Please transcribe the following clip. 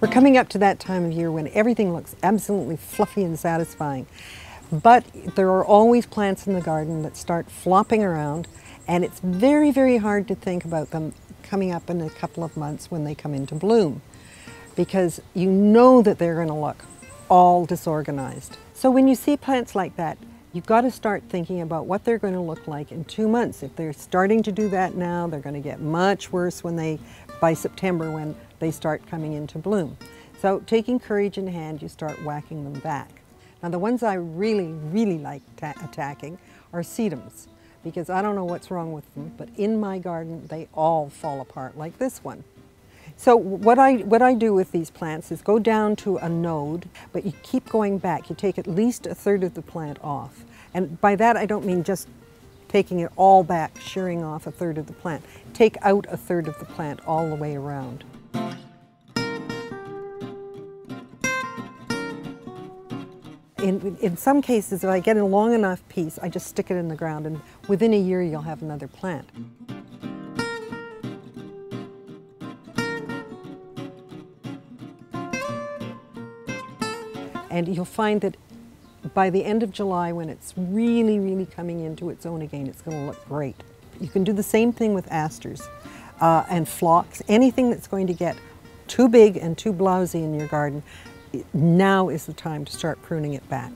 We're coming up to that time of year when everything looks absolutely fluffy and satisfying. But there are always plants in the garden that start flopping around, and it's very, very hard to think about them coming up in a couple of months when they come into bloom, because you know that they're going to look all disorganized. So when you see plants like that, you've got to start thinking about what they're going to look like in 2 months. If they're starting to do that now, they're going to get much worse by September when they start coming into bloom. So taking courage in hand, you start whacking them back. Now the ones I really, really like attacking are sedums, because I don't know what's wrong with them, but in my garden they all fall apart like this one. So what I do with these plants is go down to a node, but you keep going back. You take at least a third of the plant off. And by that I don't mean just taking it all back, shearing off a third of the plant. Take out a third of the plant all the way around. In some cases, if I get a long enough piece, I just stick it in the ground, and within a year you'll have another plant. And you'll find that by the end of July, when it's really, really coming into its own again, it's going to look great. You can do the same thing with asters and phlox. Anything that's going to get too big and too blousy in your garden, now is the time to start pruning it back.